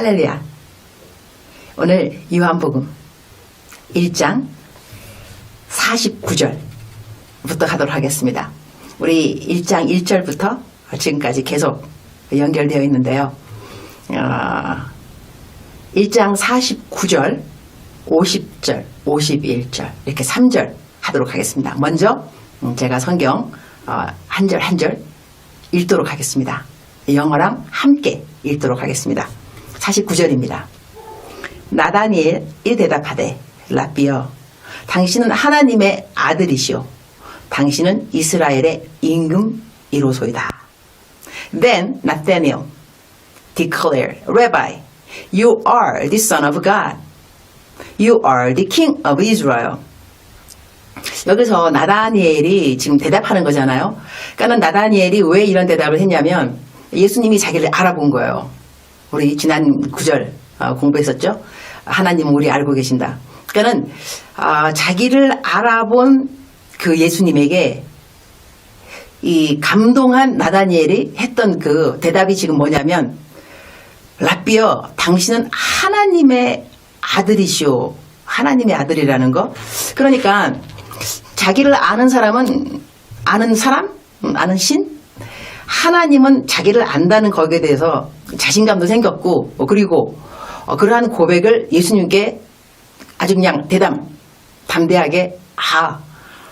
할렐루야. 오늘 요한복음 1장 49절부터 하도록 하겠습니다. 우리 1장 1절부터 지금까지 계속 연결되어 있는데요. 1장 49절, 50절, 51절 이렇게 3절 하도록 하겠습니다. 먼저 제가 성경 한 절 한 절 읽도록 하겠습니다. 영어랑 함께 읽도록 하겠습니다. 49절입니다. 나다니엘이 대답하되 랍비여 당신은 하나님의 아들이시오 당신은 이스라엘의 임금이로소이다. Then Nathanael declared, Rabbi, you are the Son of God. You are the King of Israel. 여기서 나다니엘이 지금 대답하는 거잖아요. 그러니까 나다니엘이 왜 이런 대답을 했냐면 예수님이 자기를 알아본 거예요. 우리 지난 9절 공부했었죠. 하나님은 우리 알고 계신다. 그러니까는 자기를 알아본 그 예수님에게 이 감동한 나다니엘이 했던 그 대답이 지금 뭐냐면 랍비여 당신은 하나님의 아들이시오. 하나님의 아들이라는 거. 그러니까 자기를 아는 사람은 아는 사람? 아는 신? 하나님은 자기를 안다는 거기에 대해서 자신감도 생겼고 그리고 그러한 고백을 예수님께 아주 그냥 담대하게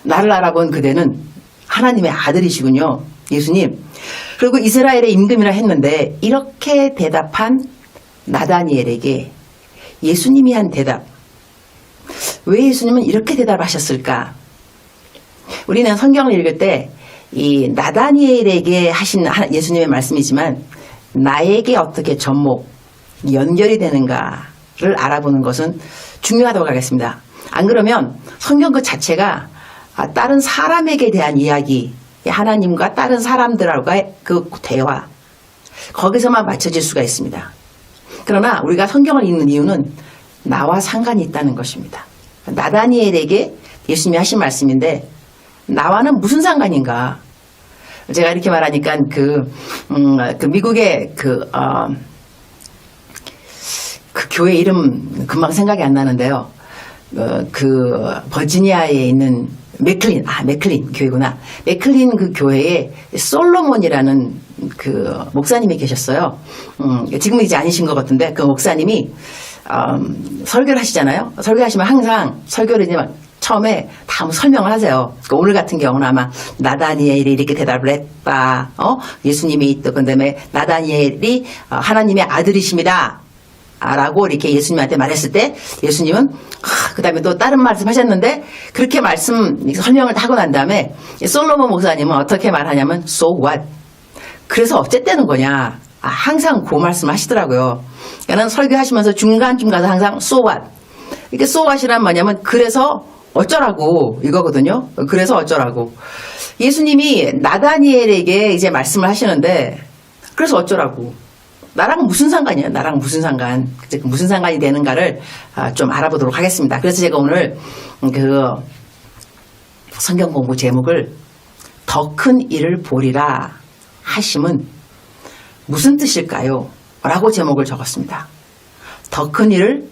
나를 알아본 그대는 하나님의 아들이시군요. 예수님. 그리고 이스라엘의 임금이라 했는데 이렇게 대답한 나다니엘에게 예수님이 한 대답. 왜 예수님은 이렇게 대답하셨을까? 우리는 성경을 읽을 때 이 나다니엘에게 하신 예수님의 말씀이지만 나에게 어떻게 연결이 되는가를 알아보는 것은 중요하다고 하겠습니다. 안 그러면 성경 그 자체가 다른 사람에게 대한 이야기, 하나님과 다른 사람들과의 그 대화, 거기서만 맞춰질 수가 있습니다. 그러나 우리가 성경을 읽는 이유는 나와 상관이 있다는 것입니다. 나다니엘에게 예수님이 하신 말씀인데 나와는 무슨 상관인가? 제가 이렇게 말하니까 그 미국의 그 교회 이름 금방 생각이 안 나는데요. 그 버지니아에 있는 맥클린 교회구나. 맥클린 그 교회에 솔로몬이라는 그 목사님이 계셨어요. 지금은 이제 아니신 것 같은데 그 목사님이 설교를 하시잖아요. 설교하시면 항상 설교를 이제 막 처음에 다 설명을 하세요. 그러니까 오늘 같은 경우는 아마 나다니엘이 이렇게 대답을 했다. 예수님이 있던 그다음에 나다니엘이 하나님의 아들이십니다. 라고 이렇게 예수님한테 말했을 때 예수님은 그 다음에 또 다른 말씀 하셨는데 그렇게 설명을 하고 난 다음에 솔로몬 목사님은 어떻게 말하냐면 So what? 그래서 어쨌다는 거냐? 항상 그 말씀 하시더라고요. 그러니까 설교하시면서 중간쯤 가서 항상 So what? 이게 So what이란 뭐냐면 그래서 어쩌라고 이거거든요. 그래서 어쩌라고. 예수님이 나다니엘에게 이제 말씀을 하시는데 그래서 어쩌라고. 나랑 무슨 상관이야? 나랑 무슨 상관? 무슨 상관이 되는가를 좀 알아보도록 하겠습니다. 그래서 제가 오늘 그 성경 공부 제목을 더 큰 일을 보리라 하심은 무슨 뜻일까요? 라고 제목을 적었습니다. 더 큰 일을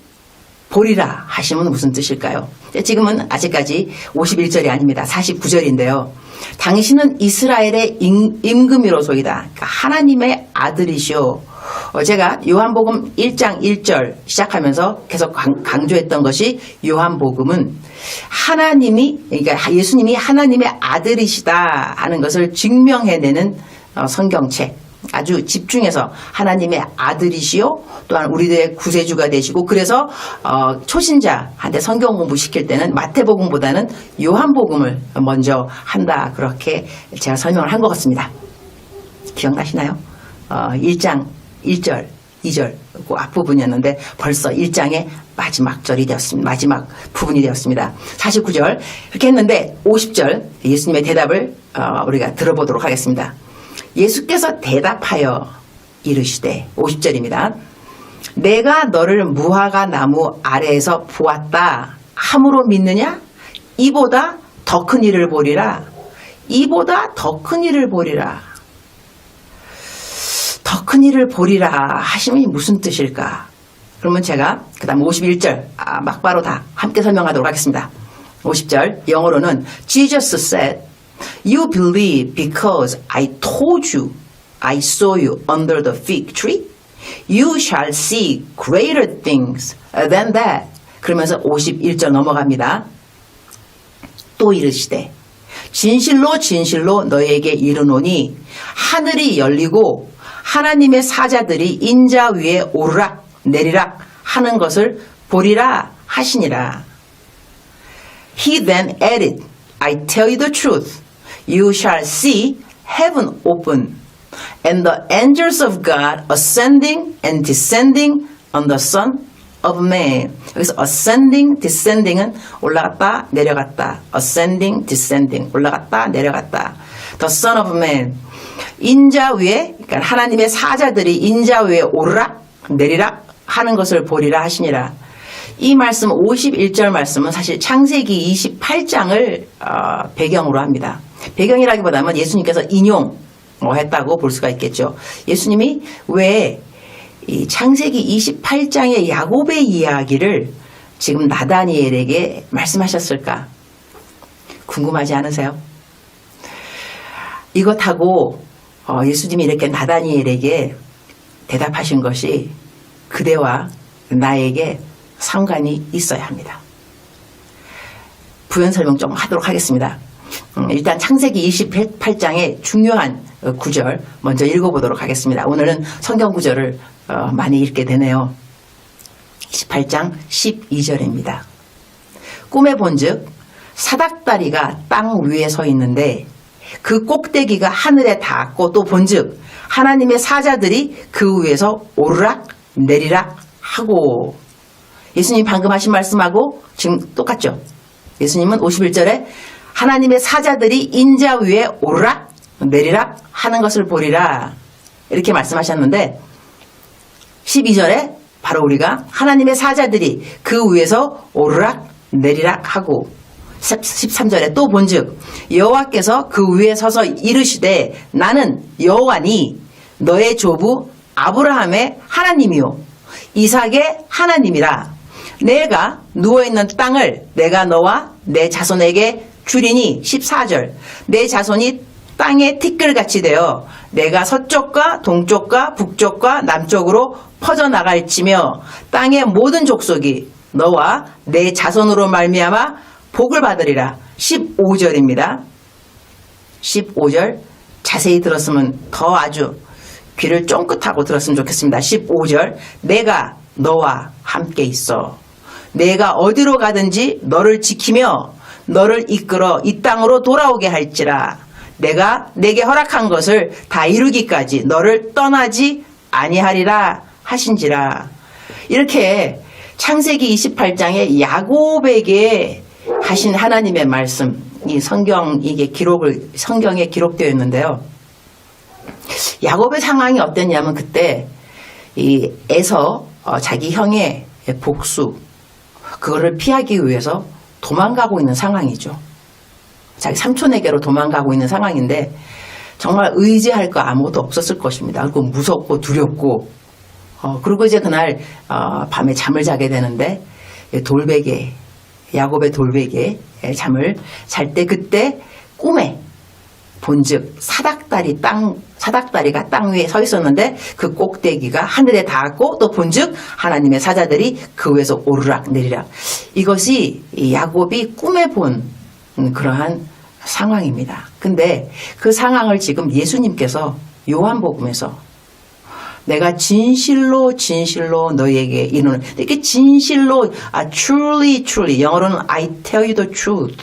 보리라 하심은 무슨 뜻일까요? 지금은 아직까지 51절이 아닙니다. 49절인데요. 당신은 이스라엘의 임금이로소이다. 그러니까 하나님의 아들이시오. 제가 요한복음 1장 1절 시작하면서 계속 강조했던 것이 요한복음은 그러니까 예수님이 하나님의 아들이시다 하는 것을 증명해내는 성경책. 아주 집중해서 하나님의 아들이시오 또한 우리들의 구세주가 되시고 그래서 초신자한테 성경 공부시킬 때는 마태복음보다는 요한복음을 먼저 한다 그렇게 제가 설명을 한 것 같습니다. 기억나시나요? 1장 1절 2절 그 앞부분이었는데 벌써 1장의 마지막 절이 되었습니다. 마지막 부분이 되었습니다. 49절 이렇게 했는데 50절 예수님의 대답을 우리가 들어보도록 하겠습니다. 예수께서 대답하여 이르시되 50절입니다. 내가 너를 무화과 나무 아래에서 보았다 함으로 믿느냐? 이보다 더 큰 일을 보리라. 이보다 더 큰 일을 보리라. 더 큰 일을 보리라 하심이 무슨 뜻일까? 그러면 제가 그 다음 51절 막바로 다 함께 설명하도록 하겠습니다. 50절 영어로는 Jesus said, You believe because I told you I saw you under the fig tree? You shall see greater things than that. 그러면서 51절 넘어갑니다. 또 이르시되 진실로 진실로 너에게 이르노니 하늘이 열리고 하나님의 사자들이 인자 위에 오르락 내리락 하는 것을 보리라 하시니라. He then added, I tell you the truth. You shall see heaven open and the angels of God ascending and descending on the Son of Man. 여기서 ascending, descending은 올라갔다, 내려갔다. ascending, descending, 올라갔다, 내려갔다. The Son of Man. 인자 위에, 그러니까 하나님의 사자들이 인자 위에 오르락, 내리락 하는 것을 보리라 하시니라. 이 말씀, 51절 말씀은 사실 창세기 28장을 배경으로 합니다. 배경이라기보다는 예수님께서 인용했다고 볼 수가 있겠죠. 예수님이 왜 이 창세기 28장의 야곱의 이야기를 지금 나다니엘에게 말씀하셨을까? 궁금하지 않으세요? 이것하고 예수님이 이렇게 나다니엘에게 대답하신 것이 그대와 나에게 상관이 있어야 합니다. 부연 설명 좀 하도록 하겠습니다. 일단 창세기 28장의 중요한 구절 먼저 읽어보도록 하겠습니다. 오늘은 성경 구절을 많이 읽게 되네요. 28장 12절입니다. 꿈에 본즉 사닥다리가 땅 위에 서 있는데 그 꼭대기가 하늘에 닿았고 또 본즉 하나님의 사자들이 그 위에서 오르락 내리락 하고. 예수님 방금 하신 말씀하고 지금 똑같죠. 예수님은 51절에 하나님의 사자들이 인자 위에 오르락 내리락 하는 것을 보리라 이렇게 말씀하셨는데 12절에 바로 우리가 하나님의 사자들이 그 위에서 오르락 내리락 하고 13절에 또 본즉 여호와께서 그 위에 서서 이르시되 나는 여호와니 너의 조부 아브라함의 하나님이요 이삭의 하나님이라. 내가 누워있는 땅을 내가 너와 내 자손에게 주리니 14절 내 자손이 땅의 티끌같이 되어 내가 서쪽과 동쪽과 북쪽과 남쪽으로 퍼져나갈지며 땅의 모든 족속이 너와 내 자손으로 말미암아 복을 받으리라. 15절입니다. 15절 자세히 들었으면 더 아주 귀를 쫑긋하고 들었으면 좋겠습니다. 15절 내가 너와 함께 있어. 내가 어디로 가든지 너를 지키며 너를 이끌어 이 땅으로 돌아오게 할지라. 내가 내게 허락한 것을 다 이루기까지 너를 떠나지 아니하리라 하신지라. 이렇게 창세기 28장에 야곱에게 하신 하나님의 말씀, 이 성경에 기록되어 있는데요. 야곱의 상황이 어땠냐면 그때 이 에서 자기 형의 복수 그거를 피하기 위해서 도망가고 있는 상황이죠. 자기 삼촌에게로 도망가고 있는 상황인데 정말 의지할 거 아무것도 없었을 것입니다. 그리고 무섭고 두렵고 그리고 이제 그날 밤에 잠을 자게 되는데 돌베개 야곱의 돌베개에 잠을 잘 때 그때 꿈에 본즉 사닥다리가 땅 위에 서 있었는데 그 꼭대기가 하늘에 닿았고 또 본즉 하나님의 사자들이 그 위에서 오르락 내리락. 이것이 야곱이 꿈에 본 그러한 상황입니다. 근데 그 상황을 지금 예수님께서 요한복음에서 내가 진실로 진실로 너희에게 이르노니 이렇게 진실로 truly truly 영어로는 I tell you the truth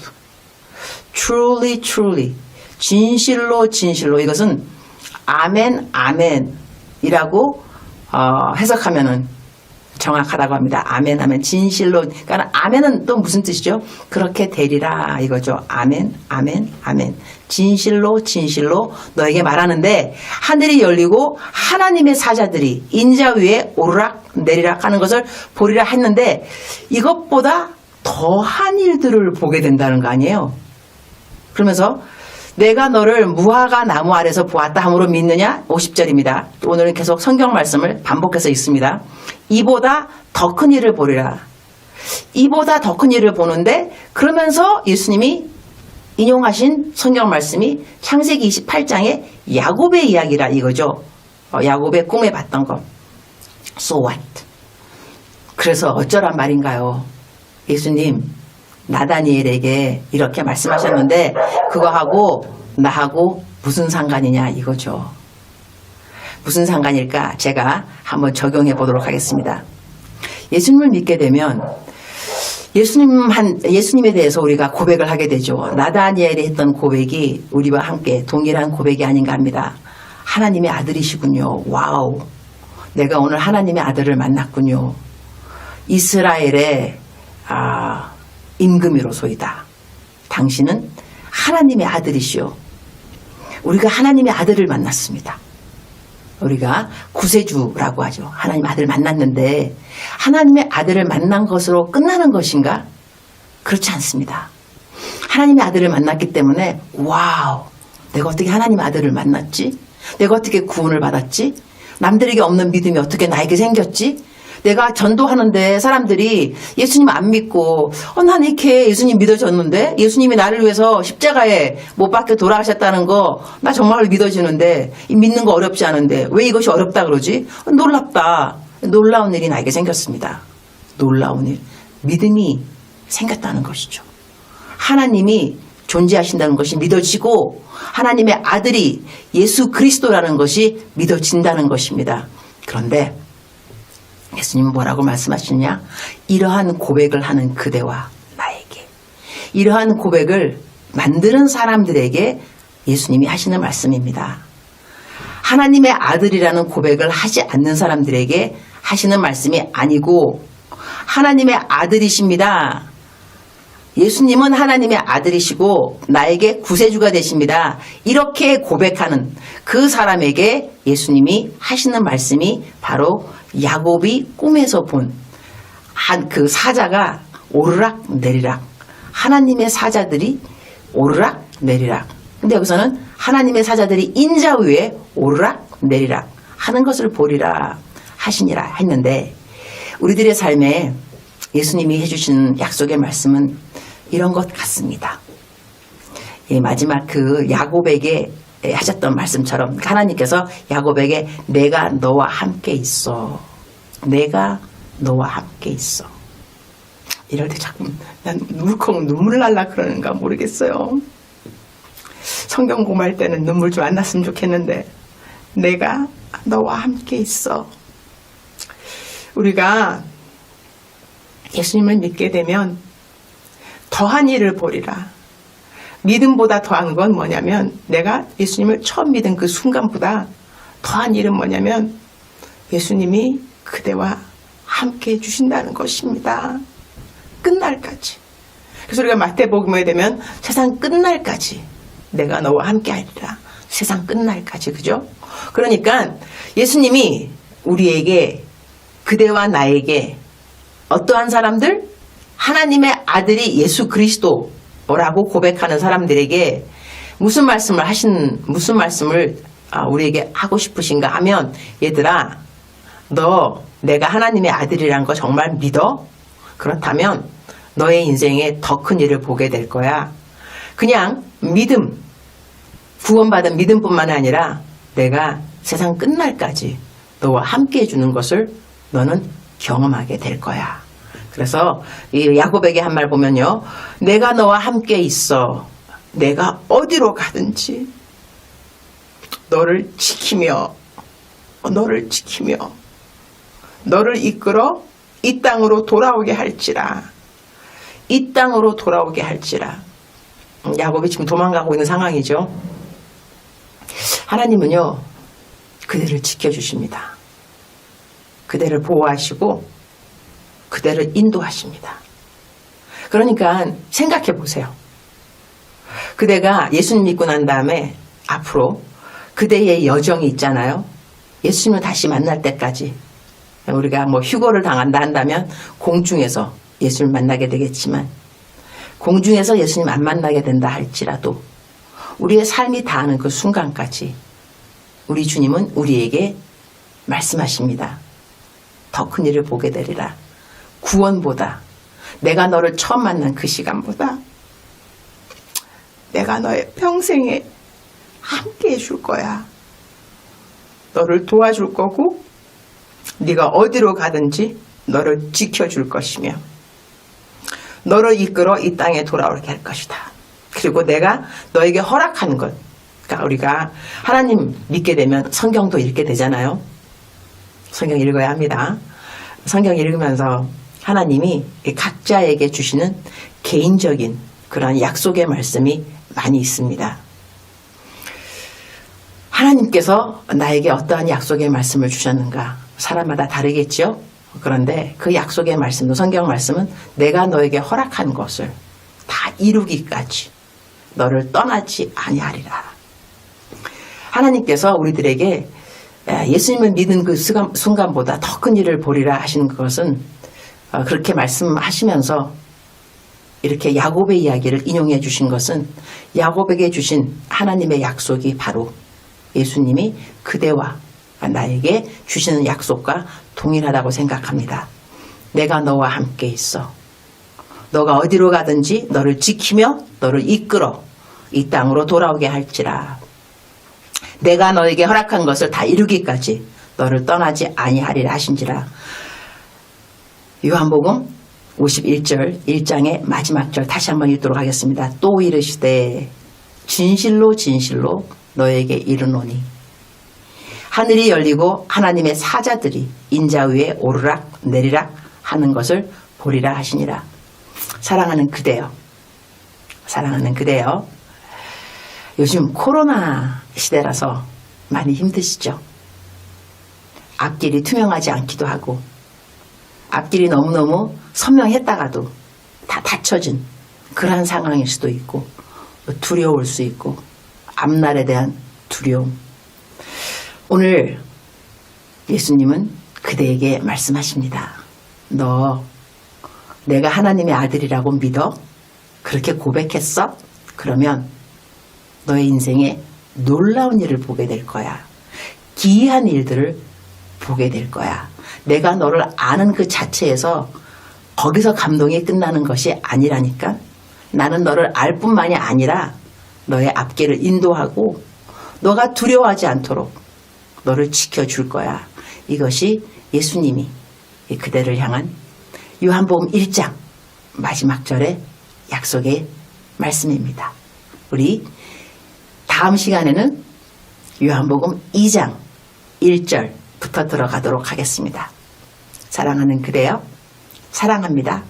truly truly 진실로 진실로 이것은 아멘 아멘이라고 해석하면은 정확하다고 합니다. 아멘 아멘 진실로 그러니까 아멘은 또 무슨 뜻이죠? 그렇게 되리라 이거죠. 아멘 아멘 아멘 진실로 진실로 너에게 말하는데 하늘이 열리고 하나님의 사자들이 인자 위에 오르락 내리락 하는 것을 보리라 했는데 이것보다 더한 일들을 보게 된다는 거 아니에요. 그러면서 내가 너를 무화과 나무 아래서 보았다 함으로 믿느냐? 50절입니다. 오늘은 계속 성경 말씀을 반복해서 읽습니다. 이보다 더 큰 일을 보리라. 이보다 더 큰 일을 보는데, 그러면서 예수님이 인용하신 성경 말씀이 창세기 28장의 야곱의 이야기라 이거죠. 야곱의 꿈에 봤던 것. So what? 그래서 어쩌란 말인가요? 예수님 나다니엘에게 이렇게 말씀하셨는데 그거하고 나하고 무슨 상관이냐 이거죠. 무슨 상관일까? 제가 한번 적용해 보도록 하겠습니다. 예수님을 믿게 되면 예수님에 대해서 우리가 고백을 하게 되죠. 나다니엘이 했던 고백이 우리와 함께 동일한 고백이 아닌가 합니다. 하나님의 아들이시군요. 와우. 내가 오늘 하나님의 아들을 만났군요. 이스라엘의 임금이로소이다. 당신은 하나님의 아들이시오. 우리가 하나님의 아들을 만났습니다. 우리가 구세주라고 하죠. 하나님 아들을 만났는데 하나님의 아들을 만난 것으로 끝나는 것인가? 그렇지 않습니다. 하나님의 아들을 만났기 때문에 와우, 내가 어떻게 하나님의 아들을 만났지? 내가 어떻게 구원을 받았지? 남들에게 없는 믿음이 어떻게 나에게 생겼지? 내가 전도하는데 사람들이 예수님 안 믿고 난 이렇게 예수님 믿어졌는데 예수님이 나를 위해서 십자가에 못 박혀 돌아가셨다는 거 나 정말 믿어지는데 믿는 거 어렵지 않은데 왜 이것이 어렵다 그러지? 놀랍다. 놀라운 일이 나에게 생겼습니다. 놀라운 일. 믿음이 생겼다는 것이죠. 하나님이 존재하신다는 것이 믿어지고 하나님의 아들이 예수 그리스도라는 것이 믿어진다는 것입니다. 그런데 예수님은 뭐라고 말씀하시냐? 이러한 고백을 하는 그대와 나에게, 이러한 고백을 만드는 사람들에게 예수님이 하시는 말씀입니다. 하나님의 아들이라는 고백을 하지 않는 사람들에게 하시는 말씀이 아니고 하나님의 아들이십니다. 예수님은 하나님의 아들이시고 나에게 구세주가 되십니다. 이렇게 고백하는 그 사람에게 예수님이 하시는 말씀이 바로 야곱이 꿈에서 본 그 사자가 오르락 내리락, 하나님의 사자들이 오르락 내리락. 근데 여기서는 하나님의 사자들이 인자 위에 오르락 내리락 하는 것을 보리라 하시니라 했는데, 우리들의 삶에 예수님이 해주신 약속의 말씀은 이런 것 같습니다. 마지막 그 야곱에게 하셨던 말씀처럼 하나님께서 야곱에게 내가 너와 함께 있어. 내가 너와 함께 있어. 이럴 때 자꾸 난 울컥 눈물 날라 그러는가 모르겠어요. 성경 공부할 때는 눈물 좀 안 났으면 좋겠는데 내가 너와 함께 있어. 우리가 예수님을 믿게 되면 더한 일을 보리라. 믿음보다 더한 건 뭐냐면 내가 예수님을 처음 믿은 그 순간보다 더한 일은 뭐냐면 예수님이 그대와 함께 해주신다는 것입니다. 끝날까지. 그래서 우리가 마태복음에 되면 세상 끝날까지 내가 너와 함께 하리라. 세상 끝날까지. 그죠? 그러니까 예수님이 우리에게, 그대와 나에게 어떠한 사람들? 하나님의 아들이 예수 그리스도라고 고백하는 사람들에게 무슨 말씀을 우리에게 하고 싶으신가 하면, 얘들아, 너 내가 하나님의 아들이란 거 정말 믿어? 그렇다면 너의 인생에 더 큰 일을 보게 될 거야. 그냥 믿음, 구원받은 믿음뿐만 아니라 내가 세상 끝날까지 너와 함께 해주는 것을 너는 경험하게 될 거야. 그래서 이 야곱에게 한 말 보면요, 내가 너와 함께 있어. 내가 어디로 가든지 너를 지키며 너를 이끌어 이 땅으로 돌아오게 할지라. 이 땅으로 돌아오게 할지라. 야곱이 지금 도망가고 있는 상황이죠. 하나님은요, 그대를 지켜주십니다. 그대를 보호하시고 그대를 인도하십니다. 그러니까 생각해 보세요. 그대가 예수님 믿고 난 다음에 앞으로 그대의 여정이 있잖아요. 예수님을 다시 만날 때까지 우리가 휴거를 당한다 한다면 공중에서 예수님을 만나게 되겠지만, 공중에서 예수님 안 만나게 된다 할지라도 우리의 삶이 다하는 그 순간까지 우리 주님은 우리에게 말씀하십니다. 더 큰 일을 보게 되리라. 구원보다, 내가 너를 처음 만난 그 시간보다 내가 너의 평생에 함께 해줄 거야. 너를 도와줄 거고 네가 어디로 가든지 너를 지켜줄 것이며 너를 이끌어 이 땅에 돌아오게 할 것이다. 그리고 내가 너에게 허락한 것, 그러니까 우리가 하나님 믿게 되면 성경도 읽게 되잖아요. 성경 읽어야 합니다. 성경 읽으면서 하나님이 각자에게 주시는 개인적인 그런 약속의 말씀이 많이 있습니다. 하나님께서 나에게 어떠한 약속의 말씀을 주셨는가? 사람마다 다르겠죠? 그런데 그 약속의 말씀도, 성경 말씀은 내가 너에게 허락한 것을 다 이루기까지 너를 떠나지 아니하리라. 하나님께서 우리들에게 예수님을 믿은 그 순간보다 더 큰 일을 보리라 하시는 것은 그렇게 말씀하시면서 이렇게 야곱의 이야기를 인용해 주신 것은 야곱에게 주신 하나님의 약속이 바로 예수님이 그대와 나에게 주시는 약속과 동일하다고 생각합니다. 내가 너와 함께 있어. 너가 어디로 가든지 너를 지키며 너를 이끌어 이 땅으로 돌아오게 할지라. 내가 너에게 허락한 것을 다 이루기까지 너를 떠나지 아니하리라 하신지라. 요한복음 51절 1장의 마지막 절 다시 한번 읽도록 하겠습니다. 또 이르시되 진실로 진실로 너에게 이르노니 하늘이 열리고 하나님의 사자들이 인자 위에 오르락 내리락 하는 것을 보리라 하시니라. 사랑하는 그대여, 사랑하는 그대여, 요즘 코로나 시대라서 많이 힘드시죠? 앞길이 투명하지 않기도 하고 앞길이 너무너무 선명했다가도 다 닫혀진 그러한 상황일 수도 있고 두려울 수 있고 앞날에 대한 두려움. 오늘 예수님은 그대에게 말씀하십니다. 너 내가 하나님의 아들이라고 믿어? 그렇게 고백했어? 그러면 너의 인생에 놀라운 일을 보게 될 거야. 기이한 일들을 보게 될 거야. 내가 너를 아는 그 자체에서 거기서 감동이 끝나는 것이 아니라니까. 나는 너를 알 뿐만이 아니라 너의 앞길을 인도하고 너가 두려워하지 않도록 너를 지켜줄 거야. 이것이 예수님이 그대를 향한 요한복음 1장 마지막 절의 약속의 말씀입니다. 우리 다음 시간에는 요한복음 2장 1절부터 들어가도록 하겠습니다. 사랑하는 그대여, 사랑합니다.